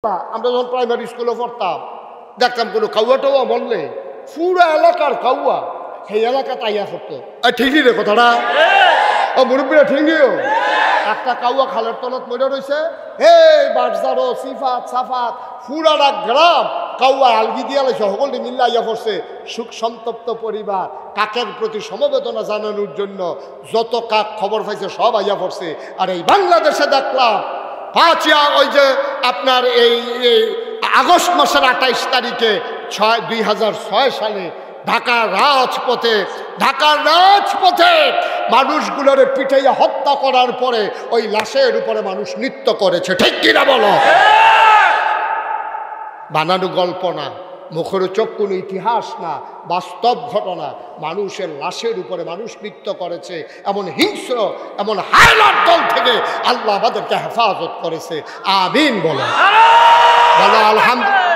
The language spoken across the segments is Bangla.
আমরা যখন প্রাইমারি স্কুলে পড়তাম দেখতাম কোনো কাউয়াটাও মরলে পুরো এলাকার কাউয়া সেই এলাকা তাইয়া করতো। ঠিকই রে কথাটা, ও মুরব্বীরা ঠিকইও। একটা কাউয়া খালের তলত মরে রয়েছে, হে বাটজারো সিফাত সাফাত পুরাটা গ্রাম কাউয়া আলগি দিয়া লাইছে, সকলটি মিল্লা ইয়া পড়ছে। সুখ সন্তপ্ত পরিবার কাকের প্রতি সমবেদনা জানানোর জন্য যত কাক খবর পাইছে সব আইয়া পড়ছে। আর এই বাংলাদেশে দেখলাম ওই যে আপনার এই আগস্ট মাসের 28 তারিখে 2006 সালে ঢাকার রাজপথে মানুষগুলোরে পিটাইয়া হত্যা করার পরে ওই লাশের উপরে মানুষ নৃত্য করেছে। ঠিক কিনা বলো? বানানো গল্প না, মুখরোচক কোনো ইতিহাস না, বাস্তব ঘটনা। মানুষের লাশের উপরে মানুষ নৃত্য করেছে। এমন হিংস্র, এমন হায়নার দল থেকে আল্লাহ আমাদেরকে হেফাজত করেছে। আমিন বলো, বলো আলহামদুলিল্লাহ।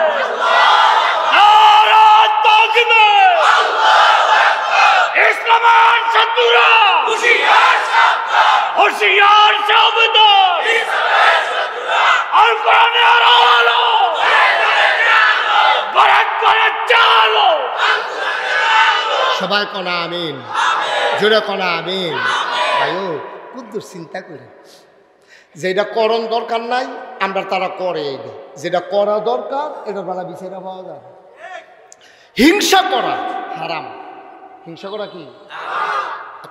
সবাই কনা আমিন, জোরে কনা আমিন। ভাইও কুদ্দুর চিন্তা করে যেটা করণ দরকার নাই আমরা তারা করে, যেটা করা দরকার এটা বেলা বিচারা পাওয়া যায়। হিংসা করা হারাম। হিংসা করা কি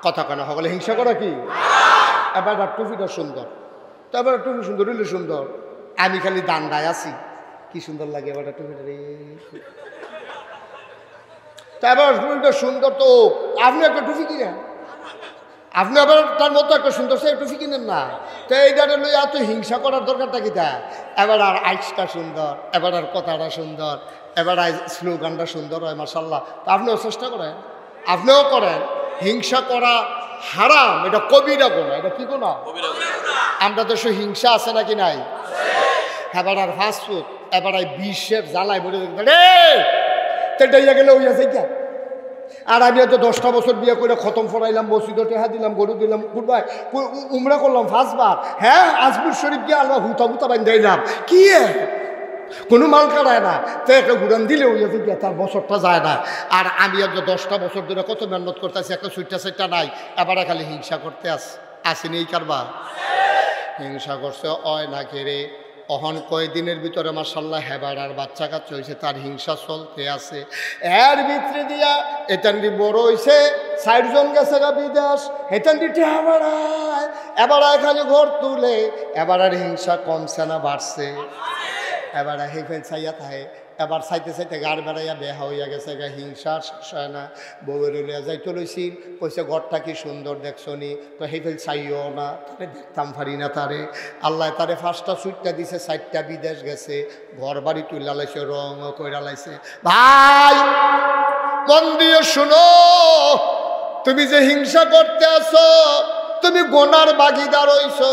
কথা কেন সকলে? হিংসা করা কি? এবার টুপিটা সুন্দর, তো এবার টুপি সুন্দর হইলে সুন্দর, আমি খালি দান্ডায় আছি, কি সুন্দর লাগে এবার টুপিটা রে। এবার টুপিটা সুন্দর, তো আপনি একটা টুপি কিনেন, আপনি আবার তার মতো একটা সুন্দর সে টুপি কিনেন না। তো এইটারে লই এত হিংসা করার দরকারটা কি? তা এবার আর আইসটা সুন্দর, এবার আর কথাটা সুন্দর, এবার স্লোগানটা সুন্দর হয় মাশাআল্লাহ। তো আপনিও চেষ্টা করেন, আপনিও করেন। হিংসা করা হারাম, এটা কবিরা গোনা। এটা কি গোনা? আমরা দেশে হিংসা আছে নাকি নাই? এবার আর ফাস্টফুড, এবার বিশ্বের জ্বালায় বলে তেটাইয়া গেলে ওই আছে কে? আর আমি হয়তো 10টা বছর বিয়ে করে খতম ফরাইলাম, মসজিদে টেহা দিলাম, গরু দিলাম, কুরবাই উমরা করলাম 5 বার। হ্যাঁ, আজমির শরীফ গিয়ে আল্লাহ হুতা বান্ধে দিলাম, কি কোনো মাল কাটায় না। তো একটা ঘুরান দিলে ওই গিয়ে তার বছরটা যায় না। আর আমি হয়তো 10টা বছর ধরে কত মেহনত করতেছি, একটা সুইটা নাই, এবার খালি হিংসা করতে আসেনি এই কারবার। হিংসা করছে অয় না কেড়ে অহন কয়েকদিনের ভিতরে মাশাআল্লাহ হেবার আর বাচ্চা কাচ্চা হয়েছে, তার হিংসা চলতে আছে। এর ভিতরে দিয়া এতান্ডি বড় হয়েছে, 60 জন গেছে গা বিদেশ, এতান্ডি টেহা বাড়ায়, এবার খালি ঘর তুলে, এবার আর হিংসা কমছে না বাড়ছে। এবার হেফেল চাইয়া থাকে, এবার চাইতে গাড় বেড়াইয়া বেহা হইয়া গেছে গা, হিংসা শেষ হয় না। বউয়ের লইয়া যাইতে লইছি, কইছে ঘরটা কি সুন্দর দেখছো নি? তো হেফেল চাইও না, তারে দেখতাম পারি না তারে। আল্লাহ তারে 5টা সুইটটা দিছে, 4টা বিদেশ গেছে, ঘর বাড়ি তুইলা লাইছে, রঙও কইরা লাইছে। ভাই মন দিয়ে শুনো, তুমি যে হিংসা করতে আসো, তুমি গোনার বাগিদার হইছো।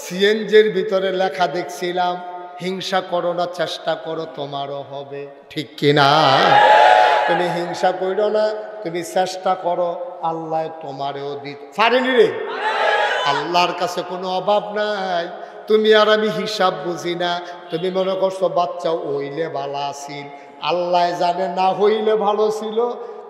সিএনজির ভিতরে লেখা দেখছিলাম, হিংসা করো না, চেষ্টা করো তোমারও হবে। ঠিক কিনা? তুমি হিংসা করো না, তুমি চেষ্টা করো, আল্লাহ তোমারও দিতে পারেনি রে। আল্লাহর কাছে কোনো অভাব নাই। তুমি আর আমি হিসাব বুঝি না। তুমি মনে করছো বাচ্চা হইলে ভালো আছিল, আল্লাহ জানে না হইলে ভালো ছিল।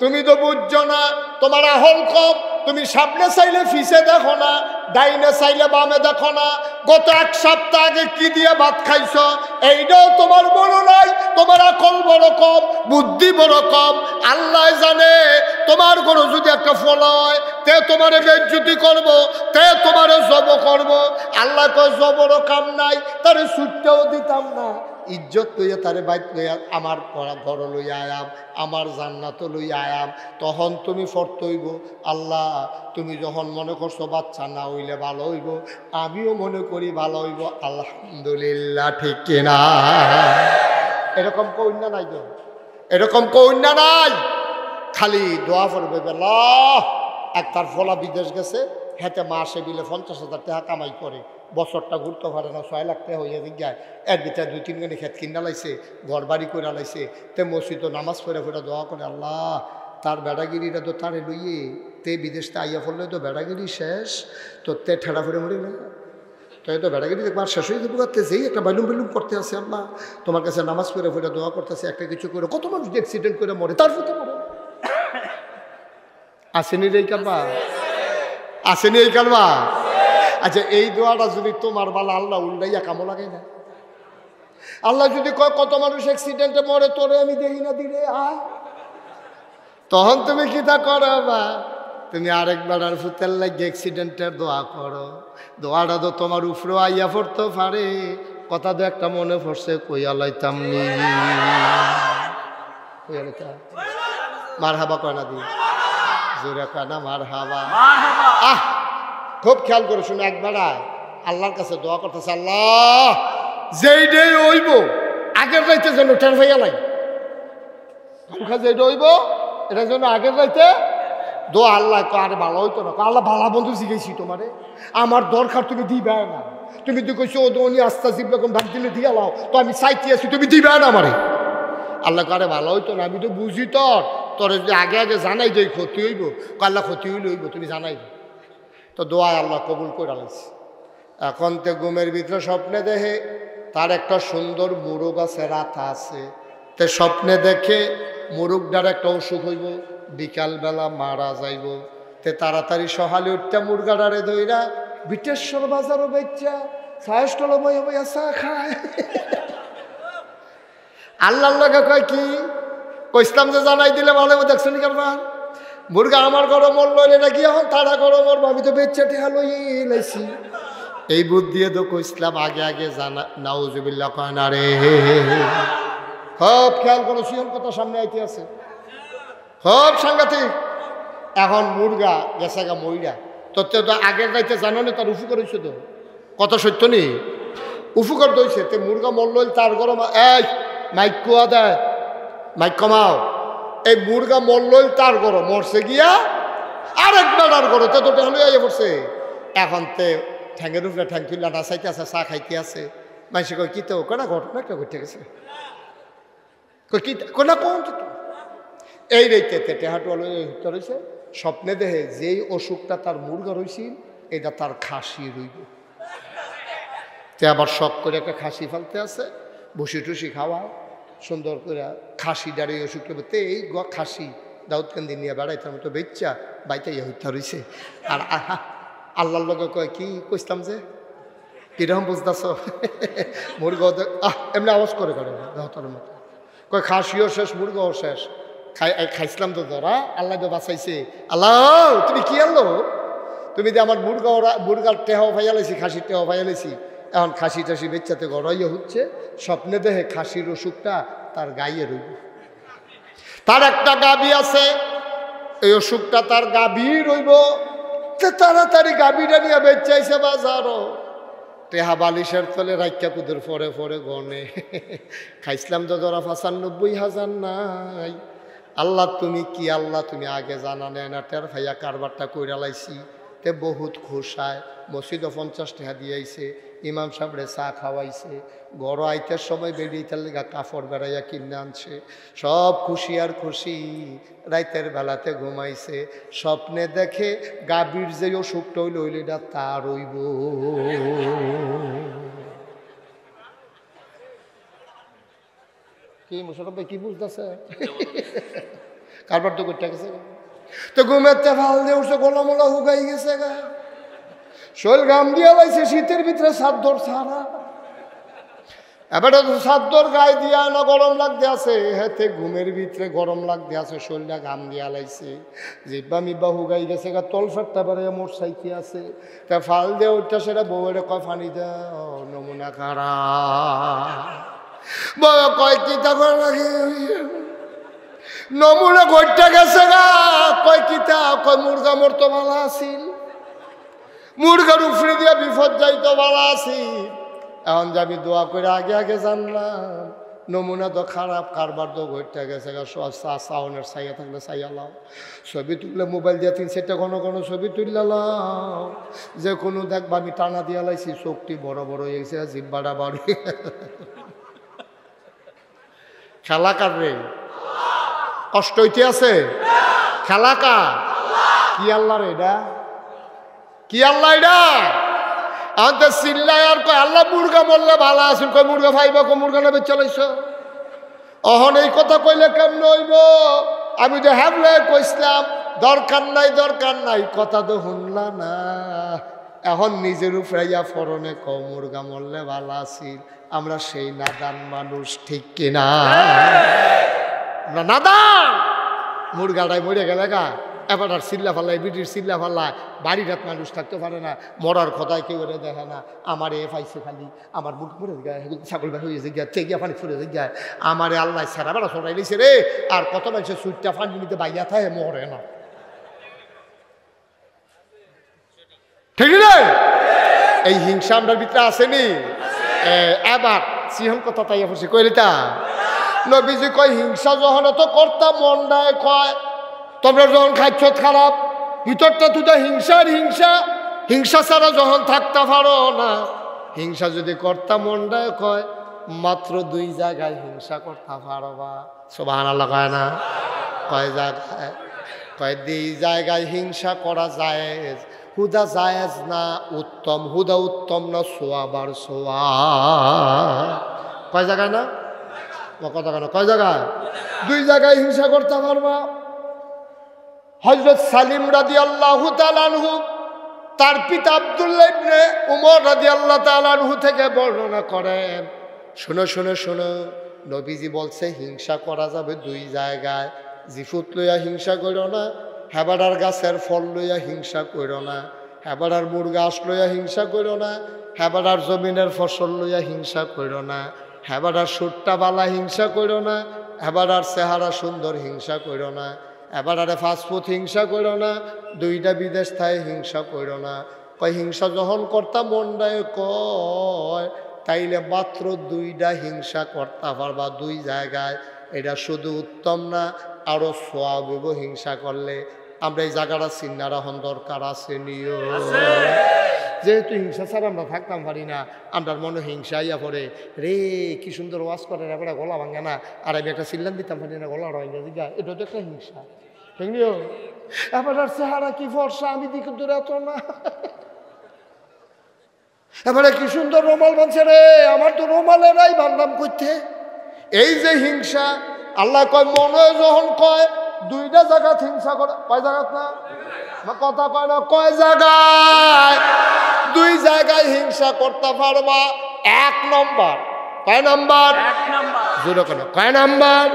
তুমি তো বুঝছো না, তোমার আহল কম। তুমি সামনে চাইলে ফিসে দেখো না, ডাইনে চাইলে বামে দেখো না। গত 1 সপ্তাহ আগে কি দিয়ে ভাত খাইছো এইটাও তোমার বড় নাই। তোমার আকল বড় কম, বুদ্ধি বড় কম। আল্লাহ জানে তোমার গরু যদি একটা ফল হয়, তে তোমার বেজ্জতি করবো, তে তোমার জব করবো। আল্লাহ কয় জবরও কাম নাই, তারে ছুটতেও দিতাম না। ইজ্জত লইয়া তারে বাইত লইয়া আমার পড়া ঘর লইয়া আয়াম, আমার জান্নাত লইয়া আয়াম। তখন তুমি ফরত হইব, আল্লাহ তুমি যখন মনে করছো বাচ্চা না হইলে ভালো হইব, আমিও মনে করি ভালো হইব, আলহামদুলিল্লাহ। ঠিক কিনা? এরকম কন্যা নাই তো, এরকম কন্যা নাই। খালি দোয়া করবে, আল্লাহ একটার ফলা বিদেশ গেছে, হেতে মাসে বিলে 50,000 টাকা কামাই করে, বছরটা ঘুরতে পারে না, 6 লাখ টাকা হইয়া যায়। এর ভিতরে 2-3 গানি খেত কিনা লাইছে, ঘর বাড়ি করে লাইছে। তে মসজিদ নামাজ পড়ে দোয়া করে, আল্লাহ তার বেড়াগিরিটা তো তারে লইয়ে তে বিদেশতে আইয়া পড়লে তো বেড়াগিরি শেষ, তো তে ঠেড়া ফেড়ে মরে না। তাই তো বেড়াগিরি একবার শেষ হয়ে যাবো যেই একটা বাইলুম বেলুম করতে আসে আল্লাহ তোমার কাছে নামাজ পড়ে ফিরে দোয়া করতেছে একটা কিছু করে কত মানুষ অ্যাক্সিডেন্ট করে মরে তার প্রতি মরে আসেনি রে এই কারবা আসেনি এই কারবা আচ্ছা এই দোয়াটা যদি তোমার বালা আল্লাহ উল্টাইয়া কামো লাগে না আল্লাহ যদি কয় কত মানুষ অ্যাক্সিডেন্টে মরে তোরে আমি দেখি না দিলে আয় তখন তুমি কি তা করবা তুমি আরেকবার আর ফুতের লাগে অ্যাক্সিডেন্টের দোয়া করো দোয়াটা তো তোমার উপরে আইয়া পড়তে পারে কথা তো একটা মনে পড়ছে কইয়া লাইতাম নি মার হাবা কয় না দি জোরে কয় না মার হাবা আহ খুব খেয়াল করে শুনে একবার আল্লাহর কাছে দোয়া করতেছে আল্লাহ যেই ডে হইব আগের রাইতে যেন টের ভাইয়া লাই যেইটা হইব এটা যেন আগের রাইতে দোয়া আল্লাহ আর ভালো হইতো না আল্লাহ ভালো বন্ধু শিখেছি তোমারে আমার দরকার তুমি দিবে না তুমি তো কইছো ও দোনি আস্তা জিব রকম ডাক দিলে দিয়া লাও তো আমি চাইতে আছি তুমি দিবে না আমারে আল্লাহ কারে ভালো হইতো না আমি তো বুঝি তোর যদি আগে আগে জানাই যে ক্ষতি হইব আল্লাহ ক্ষতি হইলে হইব তুমি জানাই তো দোয়া আল্লাহ কবুল করে আলাইছি এখন তো ঘুমের ভিতরে স্বপ্নে দেখে তার একটা সুন্দর মুরগ আছে রাতা আছে তে স্বপ্নে দেখে মুরগটার একটা অসুখ হইব বিকালবেলা মারা যাইব তে তাড়াতাড়ি সকালে উঠতে মুরগাটারে ধইরা বিটেশ্বর বাজারও বেচা সায়স্টল বই বইয়া চা খায় আল্লাহর লগে কয় কি কইসলাম যে জানাই দিলে ভালো দেখছো নি কারবার মুরগা আমার ঘরে মরলো নাকি এখন তারা ঘরে মরবো আমি তো বেচা টেহা লইয়ে লাইছি এই বুদ্ধি তো কইসলাম আগে আগে জানা নাউজুবিল্লাহ কয় না রে খুব খেয়াল করো সিয়ন কথা সামনে আইতে আছে খুব সাংঘাতিক এখন মুরগা গেছে গা মইরা তোর তো আগের রাইতে জানো না তার উপকার হয়েছে তো কত সত্য নি উপকার দইছে তে মুরগা মরল তার গরম এই মাইক কুয়া দেয় মাইক কমাও এই মুরগা মরল তার গরম মরছে গিয়া আরেক বেড়ার গরম তো তোটা হলে আইয়া পড়ছে এখন তে ঠ্যাঙের উপরে ঠ্যাং তুললা নাচাইতে আছে চা খাইতে আছে মানুষে কয় কি তো কেনা ঘটনা একটা ঘটে গেছে কই কি কোনা কোন এই রেইতে টেহাটু রয়েছে স্বপ্নে দেহে যেই অসুখটা তার মুরগা রয়েছিল এটা তার খাসি রইব তে আবার শখ করে একটা খাসি ফেলতে আছে বসি টুসি খাওয়া সুন্দর করে খাসি দাঁড়িয়ে অসুখ তে এই খাসি দাউদকান্দি নিয়ে বেড়াইতার মতো বেচ্চা বাইতে হইতা রয়েছে আর আল্লাহর লগে কয় কি কইতাম যে কিরকম বুঝতেছ মুরগা এমনি আওয়াজ করে দাহতার মতো কয় খাসিও শেষ মুরগাও শেষ খাইছিলাম তো ধরা আল্লাহ তো বাঁচাইছে আল্লাহ তুমি কি আনলো তুমি যে আমার মুরগার টেহাও ফাইয়ালেছি খাসির টেহাও ফাইয়ালেছি এখন খাসি টাসি বেচ্চাতে গড়াইয়া হচ্ছে স্বপ্নে দেখে খাসির অসুখটা তার গাইয়ে রইব তার একটা গাবি আছে এই অসুখটা তার গাবি রইব তাড়াতাড়ি গাবিটা নিয়ে বেচাইছে বাজারও টেহা বালিশের তলে রাইকা কুদের ফরে ফরে গনে খাইছিলাম তো ধরা ৯৫,০০০ নাই আল্লাহ তুমি কি আল্লাহ তুমি আগে জানা নেয় না টের ভাইয়া কারবারটা কইরা লাইছি তে বহুত খুশায় মসজিদও ৫০ টাকা দিয়েছে ইমাম সাহেবরে চা খাওয়াইছে গড় আইতের সময় বেরিয়েতার লেগা কাপড় বেড়াইয়া কিনে আনছে সব খুশি আর খুশি রাইতের বেলাতে ঘুমাইছে স্বপ্নে দেখে গাভীর যে অসুখটা হইল এটা তার হইব কি মুশারফ ভাই কি বুঝতেছে কারবার তো করতে গেছে তো ঘুমেতে ভাল দিয়ে উঠছে গোলামোলা হুগাই গেছে গা শৈল গাম দিয়া লাইছে শীতের ভিতরে সাদ্দর ছাড়া এবারে তো সাদ্দর গায়ে দিয়া না গরম লাগতে আছে হেতে ঘুমের ভিতরে গরম লাগতে আছে শৈলটা গাম দিয়া লাইছে জিব্বা মিব্বা হুগাই গেছে গা তল ফেটটা বেড়ে মোট সাইকে আছে তা ফাল দিয়ে উঠটা সেটা বউয়ের কয় ফানি দাও নমুনা খারা বউ কয় কি তারপর নমুনা ঘটতে গেছে গা কয় কিতা কয় মুরগা মরতো ভালো আসিল মুরগার উফরে দিয়া বিপদ যাইতো ভালো আসিল এখন যে আমি দোয়া করে আগে আগে জানলাম নমুনা তো খারাপ কারবার তো ঘটতে গেছে গা সাউনের সাইয়া থাকলে সাইয়া লাও ছবি তুললে মোবাইল দিয়ে ৩-৪টা ঘন ঘন ছবি তুললে লাও যে কোনো দেখবা আমি টানা দিয়া লাইছি চোখটি বড় বড় হয়ে গেছে জিব্বাটা বাড়ি খেলা কার রে কষ্ট হইতে আছে খেলা কা কি আল্লাহ রে এটা কি আল্লাহ এটা আমাদের চিল্লায় আর কয় আল্লাহ মুরগা মরলে ভালো আসুন, কয় মুরগা ভাইব, মুরগা নেবে চলাইছ। অহন এই কথা কইলে কেমন হইব? আমি তো হ্যাবলে কইসলাম দরকার নাই দরকার নাই, কথা তো শুনলা না। এখন নিজের উপরে ফরনে ক মুরগা মরলে ভালো আসিল। আমরা সেই নাদান মানুষ, ঠিক কিনা? আমরা নাদান। মুরগাটাই মরে গেলে গা, এবার আর চিল্লা ফাল্লাই, বিটির চিল্লা ফাল্লায়, বাড়িটাত মানুষ থাকতে পারে না, মরার কথায় কেউ এনে দেখে না। আমার এ পাইছে খালি, আমার মুখ মরে গায়ে, ছাগল ভাই হয়ে গিয়া চেগিয়া পানি ফুরে গায়ে, আমার আল্লাহ সারা বেড়া সরাই নিছে রে। আর কত মানুষের সুইটটা পানি নিতে বাইয়া থাকে, মরে না, ঠিক না? এই হিংসা আমরা ভিতরে আসেনি। এবার সিহন কথা তাই পড়ছি কইলিতা নবীজি কয় হিংসা যখন তো করতাম মন নাই, কয় তোমরা যখন খাচ্ছ খারাপ, ভিতরটা তুই হিংসার হিংসা, হিংসা ছাড়া যখন থাকতে পারো না। হিংসা যদি করতাম মন নাই, কয় মাত্র 2 জায়গায় হিংসা করতে পারবা। সুবহানাল্লাহ কয় না? কয় জায়গায়? কয় 2 জায়গায় হিংসা করা যায়, হুদা জায়েজ না উত্তম, হুদা উত্তম না সোয়াবার সোয়া। কয় জায়গায় না? কথা কেন? কয় জায়গায়? 2 জায়গায় হিংসা করতে পারবা। হযরত সালিম রাদিয়াল্লাহু তাআলা আনহু তার পিতা আব্দুল্লাহ ইবনে উমর রাদিয়াল্লাহু তাআলা আনহু থেকে বর্ণনা করেন, শুনো শুনো শুনো, নবীজি বলছে হিংসা করা যাবে 2 জায়গায়। জিফুত লইয়া হিংসা করো না, হেবাডার গাছের ফল লইয়া হিংসা করো না, হেবাডার মুরগাছ লইয়া হিংসা করো না, হেবাডার জমিনের ফসল লইয়া হিংসা করো না, হেবাডার সুট্টা বালা হিংসা করো না, হেবাডার চেহারা সুন্দর হিংসা করো না, এবারে ফাস্টফুড হিংসা করো না, 2টা বিদেশ থায় হিংসা করো না। কয় হিংসা যখন করতাম মনটায় কয় তাইলে মাত্র 2টা হিংসা করতে পারবা 2 জায়গায়। এটা শুধু উত্তম না, আরো সোয়াব হিংসা করলে। আমরা এই জায়গাটা চিন্নার হন দরকার আছে নিও। যেহেতু হিংসা ছাড়া আমরা থাকতাম পারি না, আমরা মনে হিংসা ইয়া পড়ে রে, কি সুন্দর ওয়াজ করে, এবার গলা ভাঙে না, আর আমি একটা চিল্লান দিতাম পারি না, গলা রয়ে গেছে, এটা তো একটা হিংসা, ঠিক নিও? এবার আর চেহারা কি ফর্সা, আমি দিকে দূরে এত না, এবারে কি সুন্দর রুমাল বানছে রে, আমার তো রুমালেরাই বান্দাম করতে। এই যে হিংসা, আল্লাহ কয় মনে যখন কয় 2টা জায়গাত হিংসা করে, কয় জায়গাত না? কথা কয় না, কয় জায়গায়? 2 জায়গায় হিংসা করতে পারবা। 1 নম্বর, কয় নম্বর? 1 নম্বর। জোরে কেন? কয় নম্বর?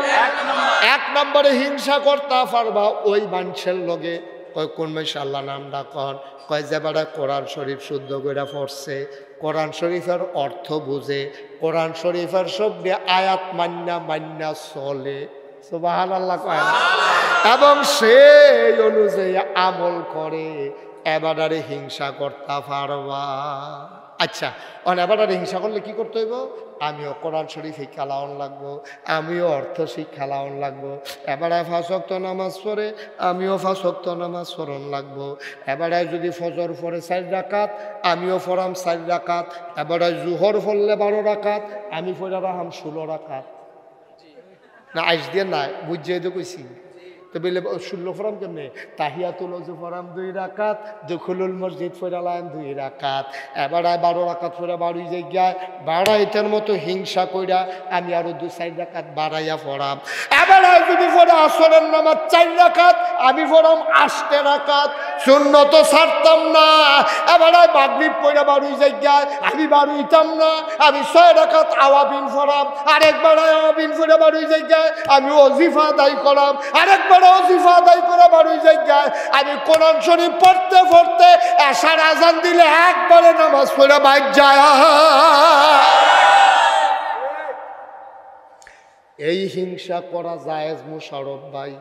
1 নম্বরে হিংসা করতে পারবা ওই মানুষের লগে। কয় কোন মানুষ? আল্লাহ নামটা কন। কয় যে বেড়া কোরআন শরীফ শুদ্ধ করে পড়ছে, কোরআন শরীফের অর্থ বুঝে, কোরআন শরীফের সব আয়াত মান্না মান্না চলে, সুবহানাল্লাহ কয় না, এবং সেই অনুযায়ী আমল করে, এবারে হিংসা করতে পারবা। আচ্ছা, এবারে হিংসা করলে কি করতে হইব? আমিও কোরআন শরীফ শিক্ষা লাউন লাগবো, আমিও অর্থ শিক্ষা লাউন লাগবো। এবারে 5 ওয়াক্ত নামাজ পড়ে, আমিও 5 ওয়াক্ত নামাজ পড়ন লাগবো। এবারে যদি ফজর পড়ে 4 রাকাত, আমিও পড়াম 4 রাকাত। এবারে জুহর পড়লে 12 রাকাত, আমি পড়া রাখাম 16 রাকাত। না আইস দিয়ে নাই বুঝিয়ে তো কইছি তো বলে 16 ফরাম কেমনে? তাহিয়াতুল ওযু ফরাম 2 রাকাত, দুখুলুল মসজিদ ফরালাম 2 রাকাত। এবার 12 রাকাত ফরা 12 জায়গায় 12 এটার মতো হিংসা কইরা আমি আরো 2-4 রাকাত বাড়াইয়া ফরাম। এবার যদি ফরা আসরের নামাজ 4 রাকাত, আমি ফরাম 8 রাকাত। সুন্নত ছাড়তাম না। এবার মাগরিব পড়া 12 জায়গায় আমি 12 ইতাম না, আমি 6 রাকাত আওয়াবিন ফরাম। আরেকবার আওয়াবিন ফরা 12 জায়গায় আমি ওজিফা আদায় করাম। আরেকবার ওজিফা আদায় করে 12 জায়গায় আমি কোরআন শরীফ পড়তে পড়তে এশার আজান দিলে একবারে নামাজ পড়া বাইর যায়। এই হিংসা করা জায়েজ মুশারফ ভাই,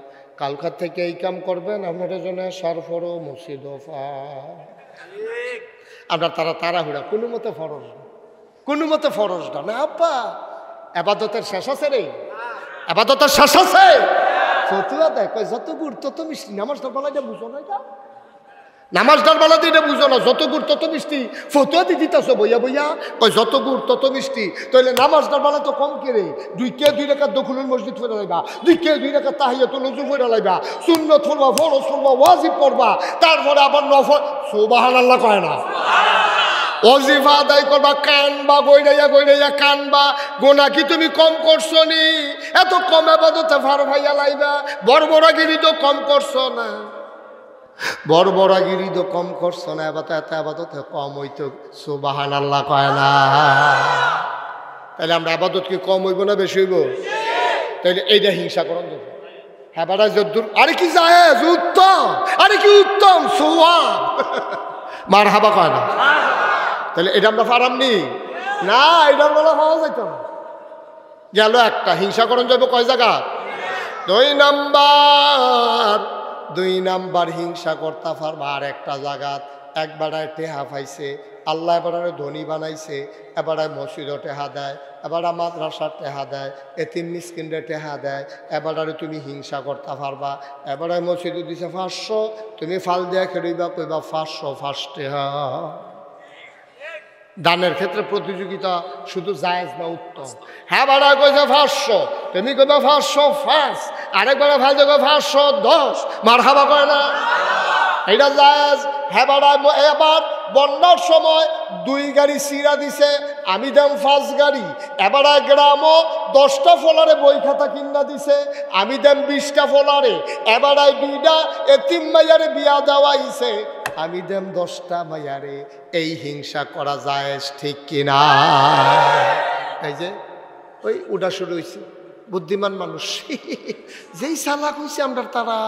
কালকার থেকে এই কাম করবেন আপনার জন্য সরফর মসজিদ। আমরা তাড়াহুড়া কোনো মতে ফরজ না, কোনো মতে ফরজ না। আব্বা আবাদতের শেষ আছে রে, আবাদতের শেষ আছে। ফতুয়া দেয় কয় যত গুড় তত মিষ্টি। নামাজটার বেলা এটা বুঝো না, এটা নামাজটার বেলাতে এটা বুঝো না, যত গুড় তত মিষ্টি। ফতুয়া দিয়ে দিতেছ বইয়া বইয়া, কয় যত গুড় তত মিষ্টি। তাহলে নামাজটার বেলা তো কম কেড়ে 2 রাকাত দখলুল মসজিদ পড়ে লাইবা, 2 রাকাত তাহিয়াতুল ওযু পড়ে লাইবা, সুন্নত পড়বা, ফরজ পড়বা, ওয়াজিব পড়বা, তারপরে আবার নফল। সুবহানাল্লাহ কয় না? ওজিফা আদায় করবা, কানবা, গইড়াইয়া কানবা। গোনা কি তুমি কম করছো নি? এত কম আবাদতে ফার ভাইয়া লাইবা। বড়বড়াগিরি তো কম করছো না, বড়বড়াগিরি তো কম করছো না, এবার তো এত আবাদতে কম হইতো। সুবহানাল্লাহ কয় না? তাহলে আমরা আবাদত কি কম হইব না বেশি হইব? তাহলে এইটা হিংসা করন দেবো। হ্যাঁ বাড়া যদ্দুর, আরে কি জায়েজ, উত্তম, আরে কি উত্তম সওয়াব, মার হাবা কয় না? তাহলে এটা আমরা পারামনি না, এটা আমরা পাওয়া যাইত না। গেল একটা হিংসা করণ যাবো কয় জায়গা? দুই নাম্বার হিংসা করতে পারবা আর একটা জায়গাত। একবারায় টেহা পাইছে, আল্লাহ এবারে ধনী বানাইছে, এবারে মসজিদও টেহা দেয়, এবারে মাদ্রাসার টেহা দেয়, এতিম মিসকিনরে টেহা দেয়, এবারে তুমি হিংসা করতে পারবা। এবারে মসজিদে দিছে 500, তুমি ফাল দিয়া খেলিবা, কইবা 500 টেহা। দানের ক্ষেত্রে প্রতিযোগিতা শুধু জায়েজ না, উত্তম। হ্যাঁ বাড়া কইছে 500, তুমি কইবা 505, আরেকবার ফাল দেবো 510, মার হাবা কয় না? এটা জায়েজ। হ্যাঁ বাড়া এবার বন্যার সময় 2 গাড়ি সিরা দিছে, আমি দাম 5 গাড়ি। এবারে গ্রামও 10টা ফলারে বই খাতা কিনা দিছে, আমি দাম 20টা ফলারে। এবারে 2টা এতিম মাইয়ারে বিয়া দেওয়াইছে, আমি দেম 10টা মাইয়ারে। এই হিংসা করা যায় ঠিক কিনা? এই যে ওই উডা শুরু হয়েছে, বুদ্ধিমান মানুষ যেই চালাক হয়েছে আমরা তারা